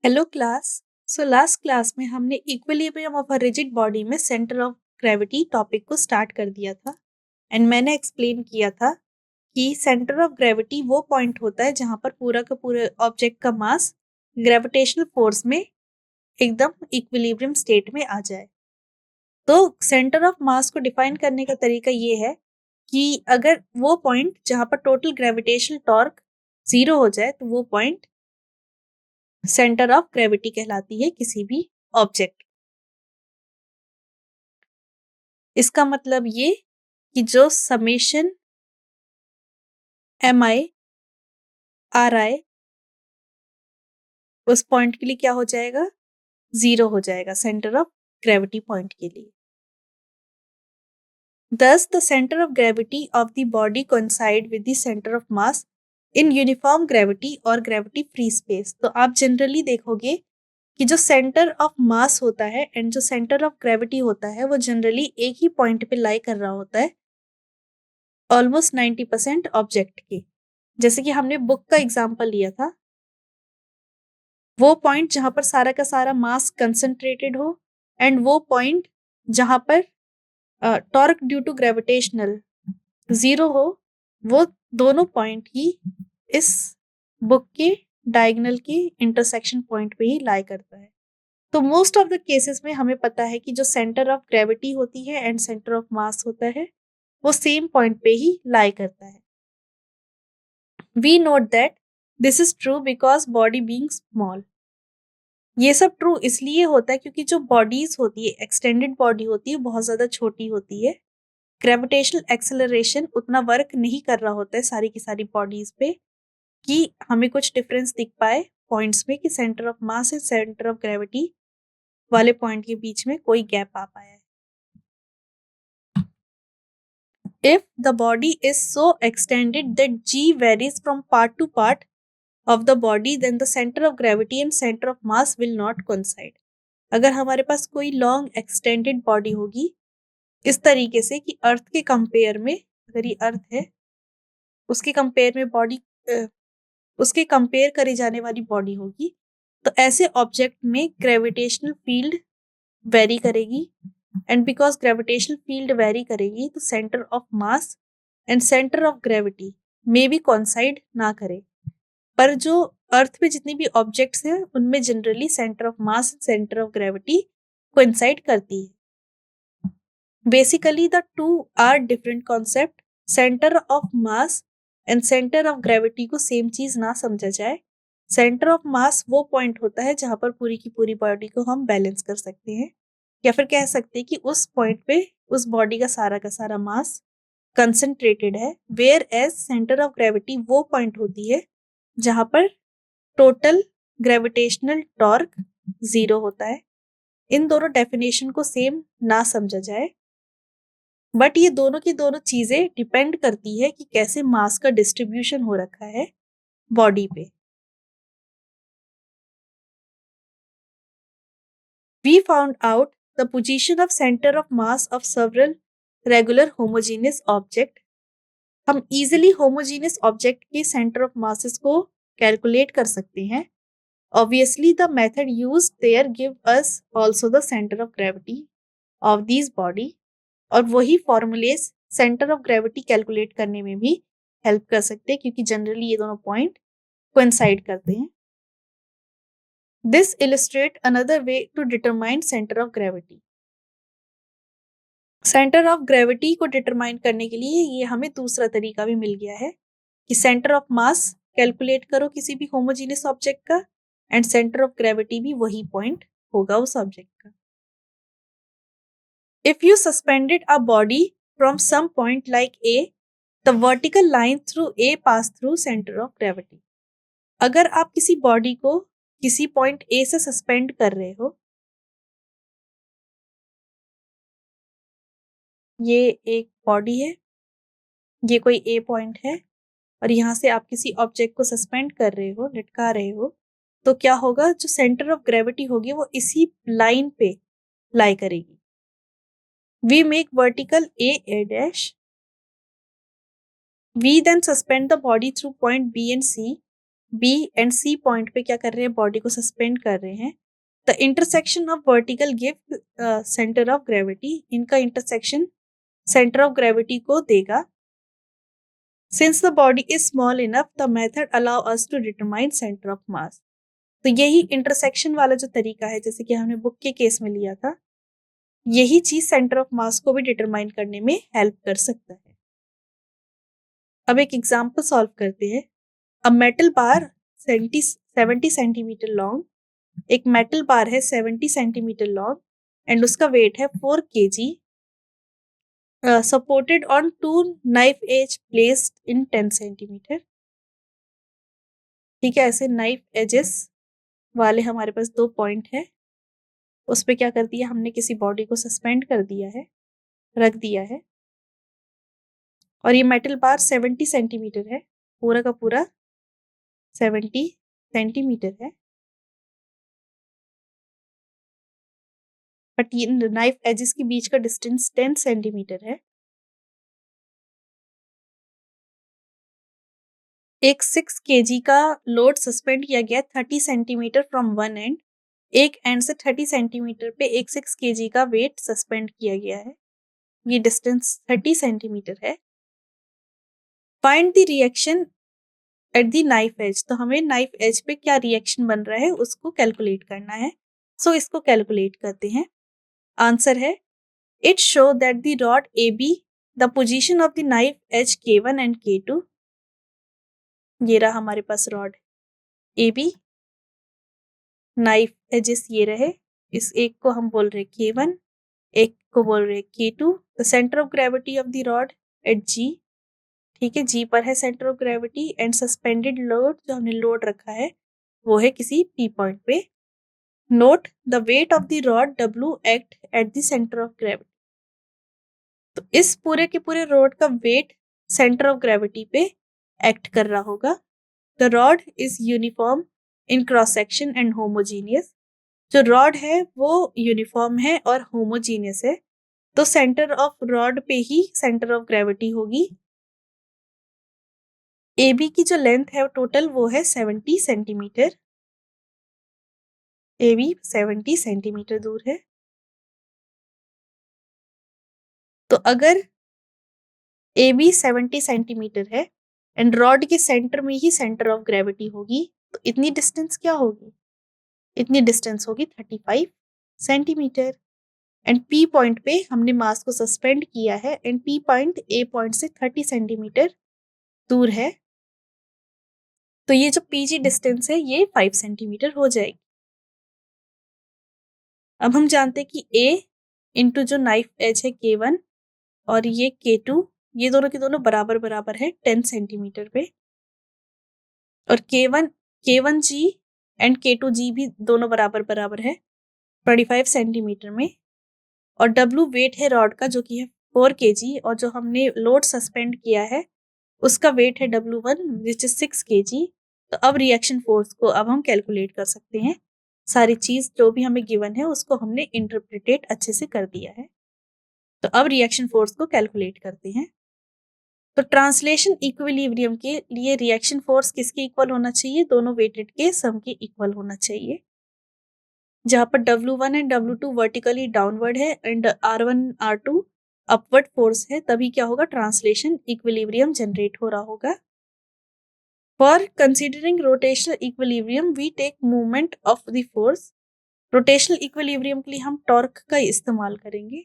Hello class. So last class में हमने equilibrium of a rigid body में centre of gravity topic को start कर दिया था एंड मैंने एक्सप्लेन किया था कि सेंटर ऑफ ग्रेविटी वो पॉइंट होता है जहां पर पूरा का पूरा ऑब्जेक्ट का मास ग्रेविटेशनल फोर्स में एकदम इक्विलिब्रियम स्टेट में आ जाए। तो सेंटर ऑफ मास को डिफाइन करने का तरीका ये है कि अगर वो पॉइंट जहां पर टोटल ग्रेविटेशनल टॉर्क 0 हो जाए तो वो पॉइंट सेंटर ऑफ ग्रेविटी कहलाती है किसी भी ऑब्जेक्ट। इसका मतलब ये कि जो summation M I R I उस पॉइंट के लिए क्या हो जाएगा, 0 हो जाएगा सेंटर ऑफ ग्रेविटी पॉइंट के लिए। Thus the center of gravity of the body coincide with the center of mass in uniform gravity और gravity free space। तो आप जनरली देखोगे कि जो सेंटर ऑफ मास होता है एंड जो सेंटर ऑफ ग्रेविटी होता है वो जनरली एक ही पॉइंट पे लाई कर रहा होता है ऑलमोस्ट 90% ऑब्जेक्ट के। जैसे कि हमने बुक का एग्जाम्पल लिया था, वो पॉइंट जहां पर सारा का सारा मास कंसंट्रेटेड हो एंड वो पॉइंट जहां पर टॉर्क ड्यू टू ग्रेविटेशनल 0 हो, वो दोनों पॉइंट ही इस बुक के डायगोनल के इंटरसेक्शन पॉइंट पे ही लाई करता है। तो मोस्ट ऑफ द केसेस में हमें पता है कि जो सेंटर ऑफ ग्रेविटी होती है एंड सेंटर ऑफ मास होता है वो सेम पॉइंट पे ही लाई करता है। We note that this is true because body being small. ये सब ट्रू इसलिए होता है क्योंकि जो बॉडीज होती है, एक्सटेंडेड बॉडी होती है, बहुत ज्यादा छोटी होती है। ग्रेविटेशनल एक्सेलरेशन उतना वर्क नहीं कर रहा होता है सारी की सारी बॉडीज पे कि हमें कुछ डिफरेंस दिख पाए पॉइंट्स में कि centre of mass and centre of gravity वाले पॉइंट के बीच में कोई गैप आ पाया है। If the body is so extended that g varies from part to part of the body, then the center of gravity and center of mass will not coincide। अगर हमारे पास कोई लॉन्ग एक्सटेंडेड बॉडी होगी इस तरीके से कि अर्थ के compare में, अगर ये अर्थ है उसके कंपेयर में बॉडी, उसके कंपेयर करे जाने वाली बॉडी होगी, तो ऐसे ऑब्जेक्ट में ग्रेविटेशनल फील्ड वेरी करेगी and because gravitational field very करेगी तो centre of mass and centre of gravity में भी कॉन्साइड ना करे। पर जो अर्थ पे जितनी भी ऑब्जेक्ट्स हैं उनमें generally centre of mass and centre of gravity coincide करती है। Basically the two are different concept. Centre of mass and centre of gravity को सेम चीज ना समझा जाए। सेंटर ऑफ मास वो पॉइंट होता है जहां पर पूरी की पूरी बॉडी को हम बैलेंस कर सकते हैं, या फिर कह सकते हैं कि उस पॉइंट पे उस बॉडी का सारा मास कंसंट्रेटेड है। Where as centre of gravity वो पॉइंट होती है जहां पर टोटल ग्रेविटेशनल टॉर्क 0 होता है। इन दोनों डेफिनेशन को सेम ना समझा जाए, बट ये दोनों की दोनों चीजें डिपेंड करती है कि कैसे मास का डिस्ट्रीब्यूशन हो रखा है बॉडी पे। We found out the position of center of mass of several regular homogeneous object। हम easily homogeneous object के center of masses को calculate कर सकते हैं। Obviously the method used there give us also the center of gravity of these body, और वही formulas center of gravity calculate करने में भी help कर सकते हैं क्योंकि generally ये दोनों point coincide करते हैं। This illustrate another way to determine center of gravity। Centre of gravity को डिटरमाइन करने के लिए ये हमें दूसरा तरीका भी मिल गया है कि सेंटर ऑफ मास कैलकुलेट करो किसी भी होमोजीनियस ऑब्जेक्ट का एंड सेंटर ऑफ ग्रेविटी भी वही पॉइंट होगा उस ऑब्जेक्ट का। If you suspended a body from some point like A, the vertical line through A pass through centre of gravity. अगर आप किसी बॉडी को किसी पॉइंट ए से सस्पेंड कर रहे हो, ये एक बॉडी है, ये कोई ए पॉइंट है और यहाँ से आप किसी ऑब्जेक्ट को सस्पेंड कर रहे हो, लटका रहे हो, तो क्या होगा, जो सेंटर ऑफ ग्रेविटी होगी वो इसी लाइन पे लाई करेगी। We make vertical A dash, we then suspend the body through point B and C B and C point पे क्या कर रहे हैं, बॉडी को सस्पेंड कर रहे हैं। The intersection of vertical give centre of gravity, इनका इंटरसेक्शन सेंटर ऑफ ग्रेविटी को देगा। Since the body is small enough the method allow us to determine centre of mass. तो यही इंटरसेक्शन वाला जो तरीका है, जैसे कि हमने बुक के केस में लिया था, यही चीज सेंटर ऑफ मास को भी डिटरमाइन करने में हेल्प कर सकता है। अब एक एग्जांपल सॉल्व करते हैं। A metal bar 70 centimetre long, एक मेटल बार है 70 सेंटीमीटर लॉन्ग एंड उसका वेट है 4 kg, supported on 2 knife edge placed in 10 centimetre. ठीक है, ऐसे नाइफ एजेस वाले हमारे पास 2 पॉइंट है, उस पर क्या कर दिया हमने, किसी बॉडी को सस्पेंड कर दिया है, रख दिया है, और ये मेटल बार 70 सेंटीमीटर है, पूरा का पूरा 70 सेंटीमीटर है, बट ये नाइफ एजेस के बीच का डिस्टेंस 10 सेंटीमीटर है। एक 6 kg का लोड सस्पेंड किया गया 30 सेंटीमीटर फ्रॉम वन एंड, एक एंड से 30 सेंटीमीटर पे एक 6 kg का वेट सस्पेंड किया गया है, ये डिस्टेंस 30 सेंटीमीटर है। Find the reaction at the knife as, तो हमें नाइफ एज पे क्या रिएक्शन बन रहा है उसको कैलकुलेट करना है। सो इसको कैलकुलेट करते हैं। आंसर है, it show that the rod A B, the position of the knife edge K1 and K2, ये रहा हमारे पास rod A B, knife edges ये रहे, इस एक को हम बोल रहे K1, एक को बोल रहे K2। The centre of gravity of the rod at G, ठीक है, G पर है centre of gravity, and suspended load, जो हमने लोड रखा है वो है किसी P पॉइंट पे। Note the weight of the rod W act at the centre of gravity, तो इस पूरे के पूरे रॉड का वेट सेंटर ऑफ ग्रेविटी पे एक्ट कर रहा होगा। The rod is uniform in cross section and homogeneous, जो रॉड है वो यूनिफॉर्म है और होमोजीनियस है, तो सेंटर ऑफ रॉड पे ही सेंटर ऑफ ग्रेविटी होगी। ए बी की जो लेंथ है टोटल वो है 70 सेंटीमीटर, ए बी 70 सेंटीमीटर दूर है। तो अगर ए बी 70 सेंटीमीटर है एंड रॉड के सेंटर में ही सेंटर ऑफ ग्रेविटी होगी, तो इतनी डिस्टेंस क्या होगी, इतनी डिस्टेंस होगी 35 सेंटीमीटर। एंड पी पॉइंट पे हमने मास को सस्पेंड किया है and P point A point से 30 सेंटीमीटर दूर है, तो ये जो पीजी डिस्टेंस है ये 5 सेंटीमीटर हो जाएगी। अब हम जानते हैं कि ए इंटू जो नाइफ एज है K1 और ये K2, ये दोनों के दोनों बराबर बराबर है 10 सेंटीमीटर पे, और K1G एंड K2G भी दोनों बराबर बराबर है 25 सेंटीमीटर में, और W वेट है रॉड का जो कि है 4 kg, और जो हमने लोड सस्पेंड किया है उसका वेट है W1 विच इज 6 kg। तो अब रिएक्शन फोर्स को अब हम कैलकुलेट कर सकते हैं, सारी चीज जो भी हमें गिवन है उसको हमने इंटरप्रिटेट अच्छे से कर दिया है। तो अब रिएक्शन फोर्स को कैलकुलेट करते हैं। तो ट्रांसलेशन इक्विलिब्रियम के लिए रिएक्शन फोर्स किसके इक्वल होना चाहिए, दोनों वेटेड के सम के इक्वल होना चाहिए, जहां पर W1 and W2 vertically downward है and R1 R2 upward force है, तभी क्या होगा, ट्रांसलेशन इक्विलिब्रियम जनरेट हो रहा होगा। For considering rotational equilibrium we take movement of the force, rotational equilibrium के लिए हम टॉर्क का इस्तेमाल करेंगे।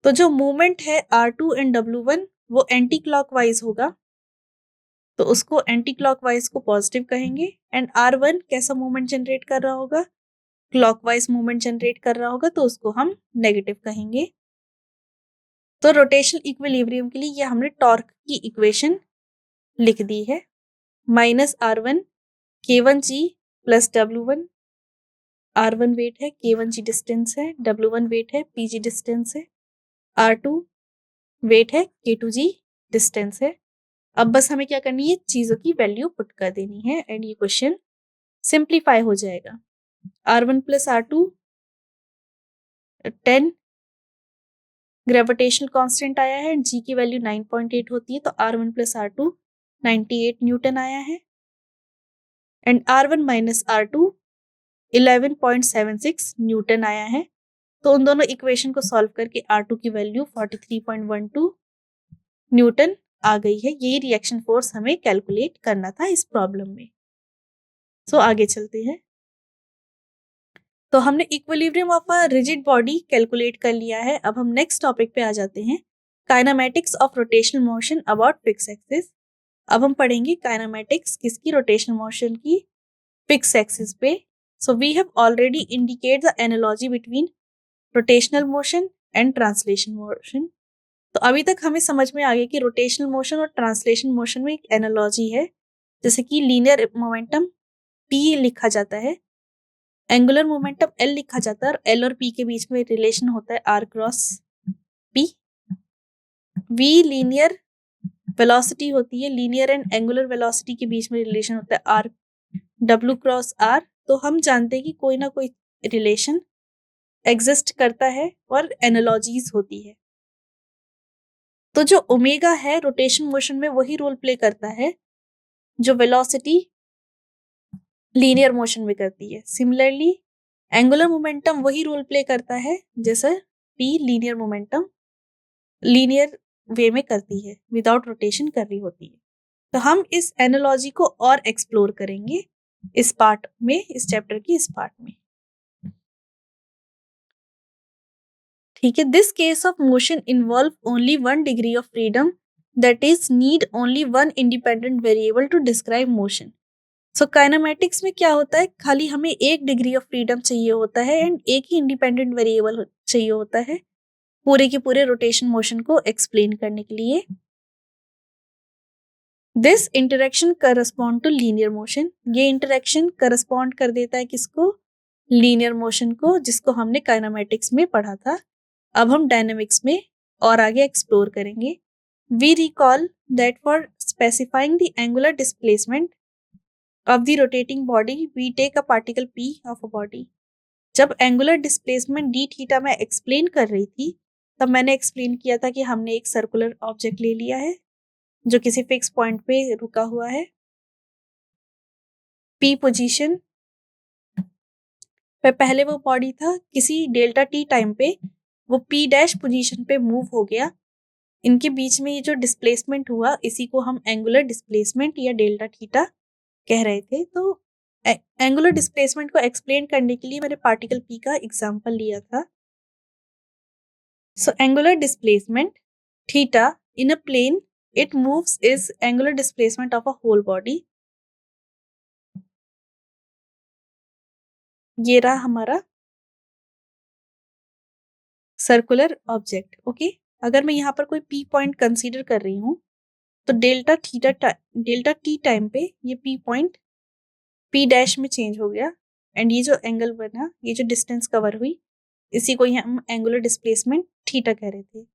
तो जो मूवमेंट है R2 एंड W1 वो एंटी क्लॉकवाइज होगा, तो उसको एंटी क्लॉकवाइज को पॉजिटिव कहेंगे, एंड R1 कैसा मूवमेंट जनरेट कर रहा होगा, क्लॉकवाइज मूवमेंट जनरेट कर रहा होगा, तो उसको हम नेगेटिव कहेंगे। तो रोटेशनल इक्विलिब्रियम के लिए ये हमने टॉर्क की इक्वेशन लिख दी है, -R1 K1G plus W1, R1 wait है, K1G डिस्टेंस है, W1 वेट है, PG डिस्टेंस है, R2 वेट है, K2G डिस्टेंस है। अब बस हमें क्या करनी है, चीजों की वैल्यू पुट कर देनी है एंड ये क्वेश्चन सिंप्लीफाई हो जाएगा। R1 plus R2 10 gravitational constant आया है, G की वैल्यू 9.8 होती है, तो R1 प्लस R2 98 न्यूटन आया है। And R1 minus R2 11.76 Newton आया है। तो उन दोनों इक्वेशन को सॉल्व करके R2 की वैल्यू 43.12 न्यूटन आ गई है। यही रिएक्शन फोर्स हमें कैलकुलेट करना था इस प्रॉब्लम में। सो आगे चलते हैं। तो हमने equilibrium of a rigid body calculate कर लिया है। अब हम नेक्स्ट टॉपिक पे आ जाते हैं, kinematics of rotational motion about fix axis. अब हम पढ़ेंगे काइनेमैटिक्स किसकी, रोटेशनल मोशन की फिक्स एक्सिस पे। So we have already indicate the analogy between rotational motion and translation motion. तो अभी तक हमें समझ में आ गया कि रोटेशनल मोशन और ट्रांसलेशन मोशन में एक एनालॉजी है। जैसे कि लीनियर मोमेंटम P लिखा जाता है, एंगुलर मोमेंटम L लिखा जाता है, और L और P के बीच में रिलेशन होता है R cross P। V linear velocity होती है, लीनियर एंड एंगुलर वेलोसिटी के बीच में रिलेशन होता है R W क्रॉस R। तो हम जानते हैं कि कोई ना कोई रिलेशन एग्जिस्ट करता है और एनालॉजीज होती है। तो जो ओमेगा है रोटेशन मोशन में वही रोल प्ले करता है जो वेलोसिटी लीनियर मोशन में करती है। सिमिलरली एंगुलर मोमेंटम वही रोल प्ले करता है जैसे P लीनियर मोमेंटम लीनियर वे में करती है, विदाउट रोटेशन कर रही होती है। तो हम इस एनालॉजी को और एक्सप्लोर करेंगे इस पार्ट में, इस चैप्टर की इस पार्ट में। ठीक है, this case of motion involve only 1 degree of freedom, that is need only 1 independent variable to describe motion. So kinematics में क्या होता है, खाली हमें 1 डिग्री ऑफ फ्रीडम चाहिए होता है एंड एक ही इंडिपेंडेंट वेरिएबल चाहिए होता है पूरे के पूरे रोटेशन मोशन को एक्सप्लेन करने के लिए। This interaction correspond to linear motion, ये इंटरेक्शन करस्पॉन्ड कर देता है किसको, लीनियर मोशन को, जिसको हमने काइनेमैटिक्स में पढ़ा था। अब हम डायनेमिक्स में और आगे एक्सप्लोर करेंगे। We recall that for specifying the angular displacement of the rotating body we take a particle P of a body. जब एंगुलर डिस्प्लेसमेंट डी थीटा मैं एक्सप्लेन कर रही थी, तब मैंने एक्सप्लेन किया था कि हमने एक सर्कुलर ऑब्जेक्ट ले लिया है जो किसी फिक्स पॉइंट पे रुका हुआ है। P पोजीशन पे पहले वो बॉडी था, किसी डेल्टा T टाइम पे वो P डैश पोजीशन पे मूव हो गया। इनके बीच में ये जो डिस्प्लेसमेंट हुआ इसी को हम एंगुलर डिस्प्लेसमेंट या डेल्टा थीटा कह रहे थे। तो एंगुलर डिस्प्लेसमेंट को एक्सप्लेन करने के लिए मैंने पार्टिकल P का एग्जांपल लिया था। So angular displacement theta in a plane it moves is angular displacement of a whole body. ये रहा हमारा सर्कुलर ऑब्जेक्ट। ओके, अगर मैं यहाँ पर कोई P पॉइंट कंसीडर कर रही हूँ तो डेल्टा T टाइम पे ये P पॉइंट P डैश में चेंज हो गया एंड ये जो एंगल बना, ये जो डिस्टेंस कवर हुई, इसी को हम एंगुलर डिस्प्लेसमेंट थीटा कह रहे थे।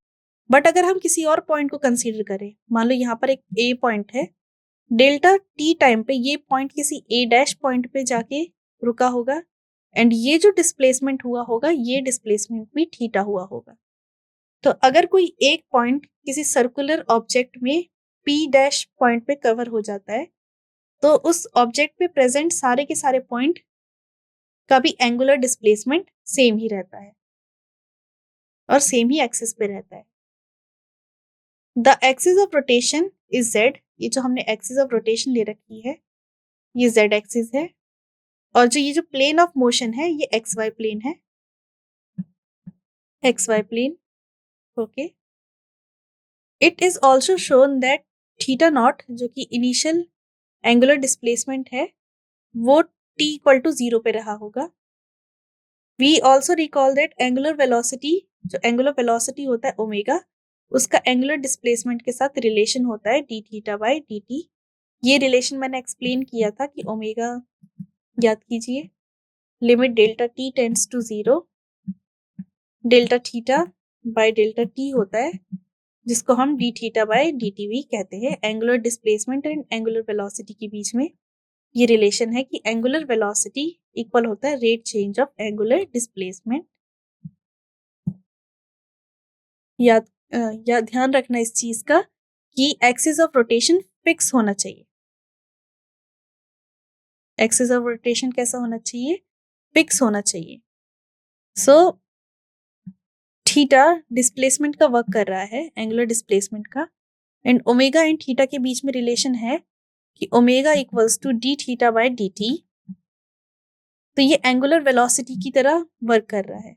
बट अगर हम किसी और पॉइंट को कंसीडर करें, मान लो यहाँ पर एक A पॉइंट है, डेल्टा T टाइम पे ये पॉइंट किसी A डैश पॉइंट पे जाके रुका होगा एंड ये जो डिस्प्लेसमेंट हुआ होगा ये डिस्प्लेसमेंट भी थीटा हुआ होगा। तो अगर कोई एक पॉइंट किसी सर्कुलर ऑब्जेक्ट में P डैश पॉइंट पे कवर हो जाता है तो उस ऑब्जेक्ट पे प्रेजेंट सारे के सारे पॉइंट का भी एंगुलर डिस्प्लेसमेंट सेम ही रहता है और सेम ही एक्सिस पे रहता है। The axis of rotation is Z, ये जो हमने एक्सिस ऑफ रोटेशन ले रखी है ये Z एक्सिस है, और जो ये जो प्लेन ऑफ मोशन है ये XY प्लेन है, XY plane. Okay, it is also shown that theta naught जो कि इनिशियल एंगुलर डिस्प्लेसमेंट है वो t इक्वल टू 0 पे रहा होगा। We also recall that angular velocity, जो एंगुलर वेलोसिटी होता है ओमेगा, उसका एंगुलर डिस्प्लेसमेंट के साथ रिलेशन होता है d theta by d t. ये रिलेशन मैंने एक्सप्लेन किया था कि ओमेगा याद कीजिए, limit delta t tends to 0, delta theta by delta t होता है जिसको हम d theta by d t भी कहते हैं। Angular displacement and angular velocity के बीच में ये रिलेशन है कि एंगुलर वेलोसिटी इक्वल होता है rate change of angular displacement. याद ध्यान रखना इस चीज का कि एक्सिस ऑफ रोटेशन फिक्स होना चाहिए। एक्सिस ऑफ रोटेशन कैसा होना चाहिए, फिक्स होना चाहिए। सो थीटा डिस्प्लेसमेंट का वर्क कर रहा है, एंगुलर डिस्प्लेसमेंट का, एंड ओमेगा एंड थीटा के बीच में रिलेशन है कि omega equals to d theta by d t. तो ये एंगुलर वेलोसिटी की तरह वर्क कर रहा है।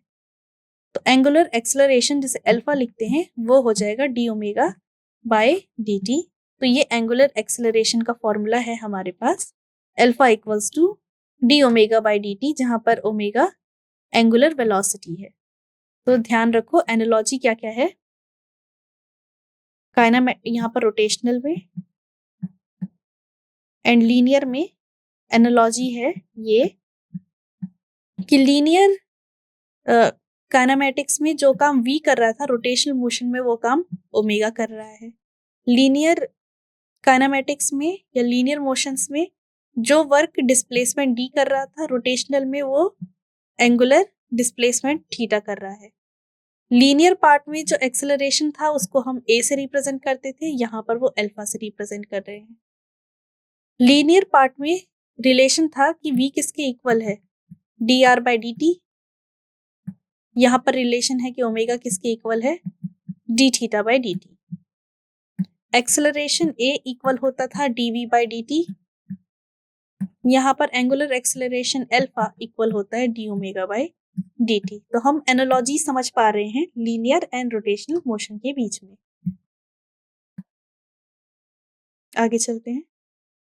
तो एंगुलर एक्सेलरेशन जिसे अल्फा लिखते हैं वो हो जाएगा d omega by d t. तो ये एंगुलर एक्सेलरेशन का फॉर्मूला है हमारे पास, alpha equals to d omega by d t, जहां पर ओमेगा एंगुलर वेलोसिटी है। तो ध्यान रखो एनालॉजी क्या क्या है, यहाँ पर रोटेशनल में एंड लीनियर में एनालॉजी है ये कि लीनियर काइनेमैटिक्स में जो काम v कर रहा था रोटेशनल मोशन में वो काम ओमेगा कर रहा है। लीनियर काइनेमैटिक्स में या लीनियर मोशंस में जो वर्क डिस्प्लेसमेंट d कर रहा था रोटेशनल में वो एंगुलर डिस्प्लेसमेंट थीटा कर रहा है। लीनियर पार्ट में जो एक्सेलरेशन था उसको हम a से रिप्रेजेंट करते थे, यहाँ पर वो अल्फा से रिप्रेजेंट कर रहे हैं। लीनियर पार्ट में रिलेशन था कि v किसके इक्वल है, dr बाय dt। यहाँ पर रिलेशन है कि ओमेगा किसके इक्वल है, d theta by d T. Acceleration a equal होता था dv बाय dt। यहाँ पर एंगुलर एक्सेलरेशन अल्फा इक्वल होता है D omega by d t. तो हम एनालॉजी समझ पा रहे हैं लीनियर एंड रोटेशनल मोशन के बीच में। आगे चलते हैं।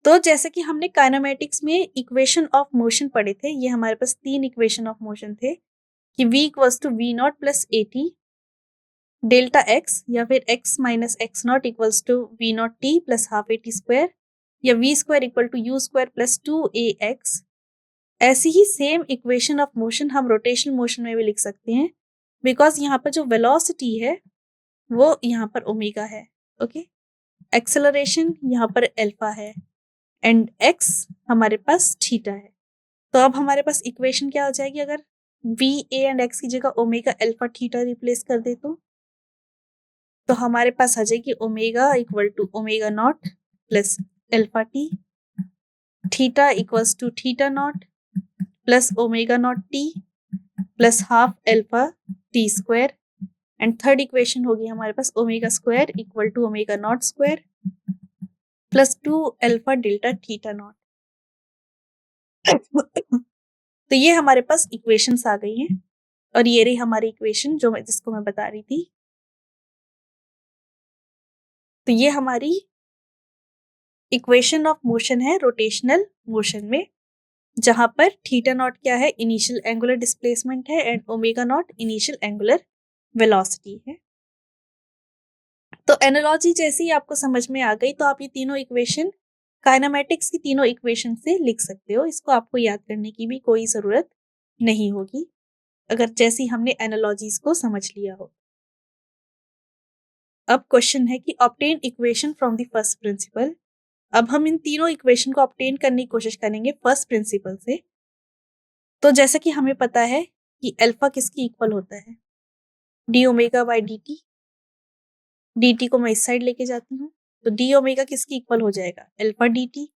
तो जैसे कि हमने काइनेमैटिक्स में इक्वेशन ऑफ मोशन पढ़े थे, ये हमारे पास 3 इक्वेशन ऑफ मोशन थे कि v equals to v naught plus a t delta x, या फिर x minus x naught equals to v naught t plus half a t square, या v square equal to u square plus 2ax। ऐसी ही same equation of motion हम rotational motion में भी लिख सकते हैं, बिकॉज यहाँ पर जो वेलोसिटी है वो यहाँ पर ओमेगा है। ओके, एक्सेलरेशन यहाँ पर अल्फा है एंड x हमारे पास थीटा है। तो अब हमारे पास इक्वेशन क्या हो जाएगी, अगर v a एंड x की जगह ओमेगा अल्फा थीटा रिप्लेस कर दे तो हमारे पास आ जाएगी omega equal to omega naught plus alpha t, theta equals to theta naught plus omega naught t plus half alpha t square, and third equation होगी हमारे पास omega square equal to omega naught square plus 2 alpha delta theta naught. तो ये हमारे पास equations आ गई हैं, और ये रही हमारी इक्वेशन जिसको मैं बता रही थी। तो ये हमारी इक्वेशन ऑफ मोशन है रोटेशनल मोशन में, जहां पर थीटा नॉट क्या है, इनिशियल एंगुलर डिस्प्लेसमेंट है, and omega naught initial angular velocity है। तो एनालॉजी जैसे ही आपको समझ में आ गई तो आप ये तीनों इक्वेशन काइनेमैटिक्स की तीनों इक्वेशन से लिख सकते हो। इसको आपको याद करने की भी कोई जरूरत नहीं होगी अगर जैसी हमने एनालॉजीज को समझ लिया हो। अब क्वेश्चन है कि obtain equation from the first principle. अब हम इन तीनों इक्वेशन को ऑब्टेन करने की कोशिश करेंगे फर्स्ट प्रिंसिपल से। तो जैसा कि हमें पता है कि अल्फा किसकी इक्वल होता है, D omega by d T. D T को मैं इस साइड लेके जाती हूँ तो डी ओमेगा किसकी इक्वल हो जाएगा, alpha d t.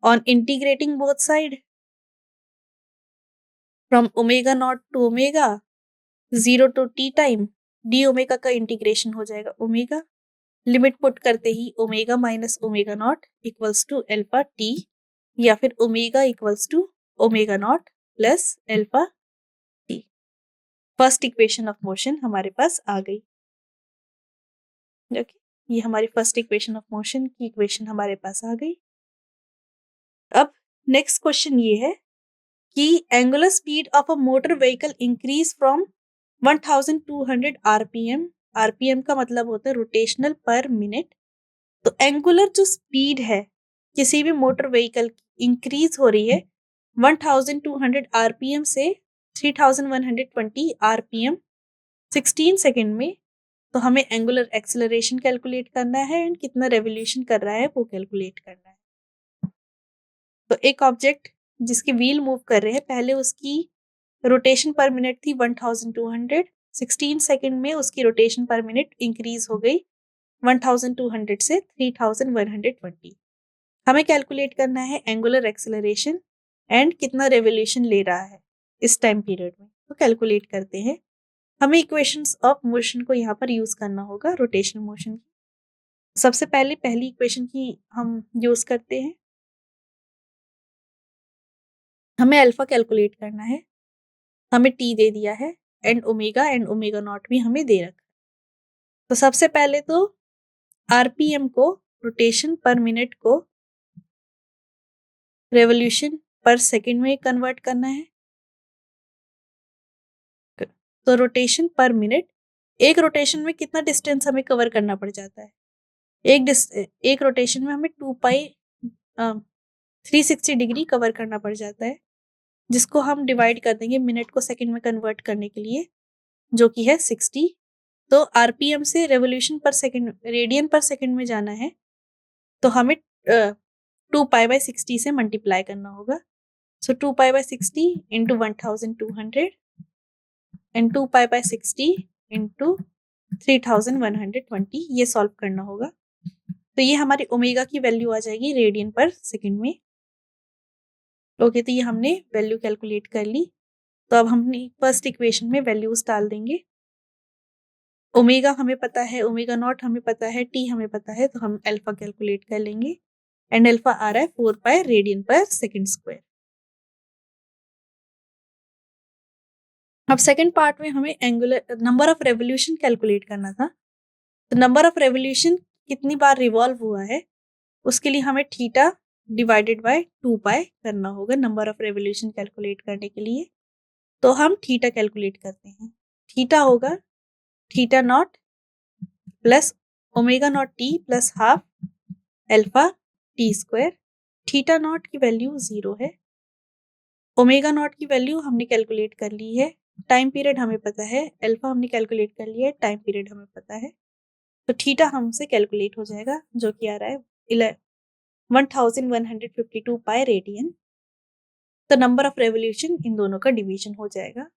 On integrating both side from omega naught to omega 0 to t time, d omega का इंटीग्रेशन हो जाएगा ओमेगा। लिमिट पुट करते ही omega minus omega naught equals to alpha t, या फिर omega equals to omega naught plus alpha t. First equation of motion हमारे पास आ गई। ओके, ये हमारी फर्स्ट इक्वेशन ऑफ मोशन की इक्वेशन हमारे पास आ गई। अब नेक्स्ट क्वेश्चन ये है कि angular speed of a motor vehicle increase from 1200 RPM. RPM का मतलब होता है रोटेशनल पर मिनट। तो एंगुलर जो स्पीड है किसी भी मोटर व्हीकल की इंक्रीज हो रही है 1200 आरपीएम से 3120 आरपीएम 16 सेकेंड में। तो हमें एंगुलर एक्सेलरेशन कैलकुलेट करना है एंड कितना रेवोल्यूशन कर रहा है वो कैलकुलेट करना है। तो एक ऑब्जेक्ट जिसकी व्हील मूव कर रहे हैं, पहले उसकी रोटेशन पर मिनट थी 1200, 16 सेकेंड में उसकी रोटेशन पर मिनट इंक्रीज हो गई 1200 से 3120। हमें कैलकुलेट करना है एंगुलर एक्सेलरेशन एंड कितना रेवोल्यूशन ले रहा है इस टाइम पीरियड में, तो कैलकुलेट करते हैं। हमें इक्वेशंस ऑफ मोशन को यहाँ पर यूज करना होगा रोटेशनल मोशन की। सबसे पहले पहली इक्वेशन की हम यूज करते हैं। हमें अल्फा कैलकुलेट करना है, हमें टी दे दिया है एंड ओमेगा नॉट भी हमें दे रखा है। तो सबसे पहले तो आरपीएम को, रोटेशन पर मिनट को, रेवोल्यूशन पर सेकंड में कन्वर्ट करना है। तो रोटेशन पर मिनट, एक रोटेशन में कितना डिस्टेंस हमें कवर करना पड़ जाता है, एक रोटेशन में हमें 2 पाई 360 डिग्री कवर करना पड़ जाता है, जिसको हम डिवाइड कर देंगे मिनट को सेकंड में कन्वर्ट करने के लिए, जो कि है 60। तो आरपीएम से रेवोल्यूशन पर सेकंड, रेडियन पर सेकंड में जाना है, तो हमें 2 पाई बाय 60 से मल्टीप्लाई करना होगा। सो 2 pi by 60 into 1200 and 2 pi by 60 into 3120, ये सॉल्व करना होगा। तो ये हमारी ओमेगा की वैल्यू आ जाएगी रेडियन पर सेकंड में। ओके, तो ये हमने वैल्यू कैलकुलेट कर ली। तो अब हमने फर्स्ट इक्वेशन में वैल्यूज डाल देंगे। ओमेगा हमें पता है, ओमेगा नॉट हमें पता है, टी हमें पता है, तो हम अल्फा कैलकुलेट कर लेंगे एंड अल्फा आ रहा है 4 पाई रेडियन पर सेकंड स्क्वायर। अब सेकंड पार्ट में हमें angular number of revolution calculate करना था। तो नंबर ऑफ रेवोल्यूशन कितनी बार रिवॉल्व हुआ है, उसके लिए हमें थीटा डिवाइडेड बाय 2 पाई करना होगा नंबर ऑफ रेवोल्यूशन कैलकुलेट करने के लिए। तो हम थीटा कैलकुलेट करते हैं। थीटा होगा theta naught plus omega naught t plus half alpha t square. Theta naught की वैल्यू 0 है, ओमेगा नॉट की वैल्यू हमने कैलकुलेट कर ली है, टाइम पीरियड हमें पता है, अल्फा हमने कैलकुलेट कर लिया है, टाइम पीरियड हमें पता है। तो थीटा हमसे कैलकुलेट हो जाएगा, जो कि आ रहा है 1152 पाई रेडियन। तो नंबर ऑफ रेवोल्यूशन इन दोनों का डिवीजन हो जाएगा।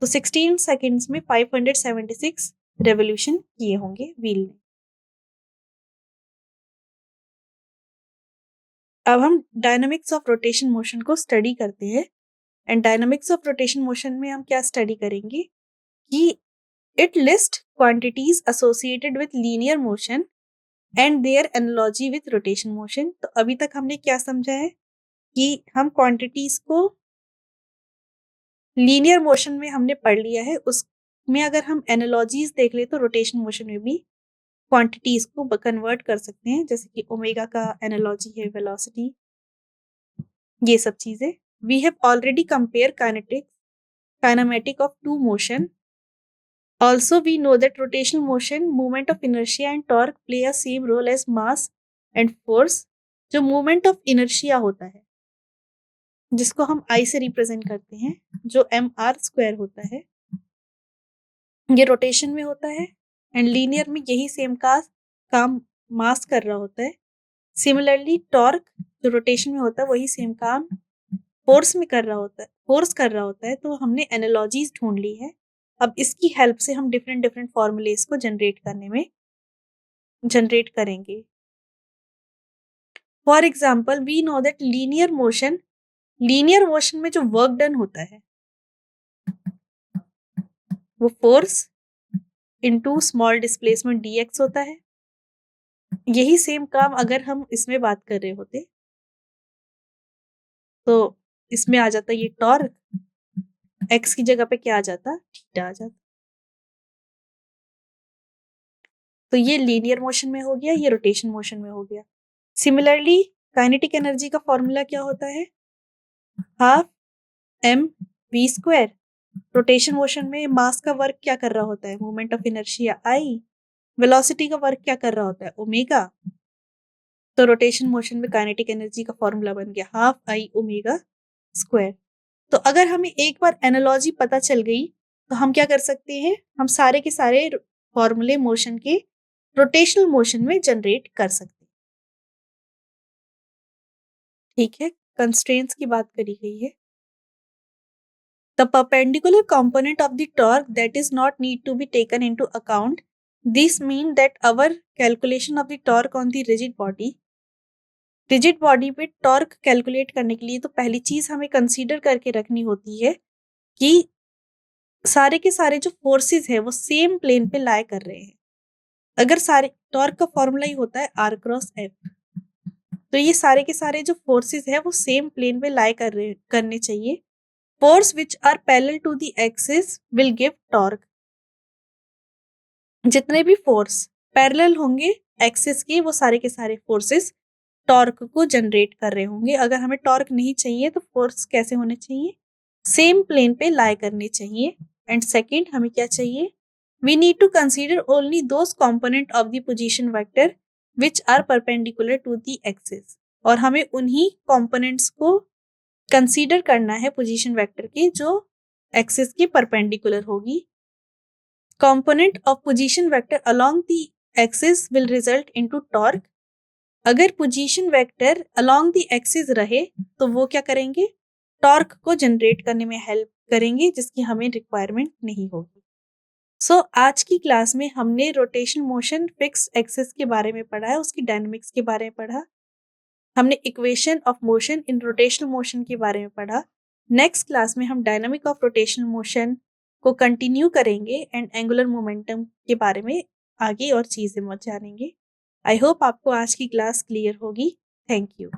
तो 16 सेकेंड्स में 576 रेवोल्यूशन किए होंगे व्हील ने। अब हम डायनामिक्स ऑफ रोटेशन मोशन को स्टडी करते हैं। And dynamics of rotation motion में हम क्या स्टडी करेंगे कि it list quantities associated with linear motion and their analogy with rotation motion. तो अभी तक हमने क्या समझा है कि हम क्वांटिटीज को लीनियर मोशन में हमने पढ़ लिया है, उसमें अगर हम एनालॉजीज देख ले तो रोटेशन मोशन में भी क्वांटिटीज को कन्वर्ट कर सकते हैं, जैसे कि ओमेगा का एनालॉजी है वेलोसिटी, ये सब चीजें। We have already compare kinematic of two motion. Also, we know that rotational motion, moment of inertia and torque play a same role as mass and force। जो moment of inertia होता है, जिसको हम I से represent करते हैं, जो mr² होता है, ये रोटेशन में होता है एंड लीनियर में यही सेम का काम मास कर रहा होता है। सिमिलरली टॉर्क जो रोटेशन में होता है वही सेम काम फोर्स में कर रहा होता है, फोर्स कर रहा होता है। तो हमने एनालॉजीज ढूंढ ली है। अब इसकी हेल्प से हम डिफरेंट डिफरेंट फॉर्मूलेस को जनरेट करेंगे। For example, we know that linear motion में जो वर्क डन होता है वो force into small displacement dx होता है। यही सेम काम अगर हम इसमें बात कर रहे होते तो इसमें आ जाता ये टॉर्क, x की जगह पे क्या आ जाता, थीटा आ जाता। तो ये लीनियर मोशन में हो गया, ये रोटेशन मोशन में हो गया। सिमिलरली काइनेटिक एनर्जी का फॉर्मूला क्या होता है, हाफ mv²। रोटेशन मोशन में मास का वर्क क्या कर रहा होता है, moment of inertia I। Velocity का वर्क क्या कर रहा होता है, ओमेगा। तो रोटेशन मोशन में काइनेटिक एनर्जी का फॉर्मूला बन गया हाफ I ओमेगा²। तो अगर हमें एक बार एनालॉजी पता चल गई तो हम क्या कर सकते हैं, हम सारे के सारे फॉर्मूले मोशन के रोटेशनल मोशन में जनरेट कर सकते हैं। ठीक है, कंस्ट्रेंट्स की बात करी गई है। The perpendicular component of the torque that is not need to be taken into account. This means that our calculation of the torque on the rigid body rigid body पे टॉर्क कैलकुलेट करने के लिए तो पहली चीज हमें consider करके रखनी होती है कि सारे के सारे जो फोर्सेस है वो सेम प्लेन पे लाई कर रहे हैं। अगर सारे टॉर्क का फॉर्मूला ही होता है आर क्रॉस एफ, तो ये सारे के सारे जो फोर्सेस है वो सेम प्लेन पे लाई करने चाहिए। Force which are parallel to the axis will give torque. जितने भी फोर्स पैरेलल होंगे एक्सिस के, वो सारे के सारे फोर्सेस टॉर्क को जनरेट कर रहे होंगे। अगर हमें टॉर्क नहीं चाहिए तो फोर्स कैसे होने चाहिए? सेम प्लेन पे लाई करने चाहिए। एंड सेकंड हमें क्या चाहिए? We need to consider only those component of the position vector which are perpendicular to the axis. और हमें उन्हीं कंपोनेंट्स को कंसीडर करना है पोजीशन वेक्टर के जो एक्सिस के परपेंडिकुलर होगी। Component of position vector along the axis will result into torque. अगर position vector along the axis रहे तो वो क्या करेंगे? टॉर्क को जनरेट करने में हेल्प करेंगे, जिसकी हमें रिक्वायरमेंट नहीं होगी। सो आज की क्लास में हमने रोटेशन मोशन फिक्स एक्सिस के बारे में पढ़ा है, उसकी डायनेमिक्स के बारे में पढ़ा, हमने equation of motion in rotational motion के बारे में पढ़ा। नेक्स्ट क्लास में हम डायनामिक ऑफ रोटेशनल मोशन को कंटिन्यू करेंगे एंड एंगुलर मोमेंटम के बारे में आगे और चीजें जानेंगे। आई होप आपको आज की क्लास क्लियर होगी। Thank you.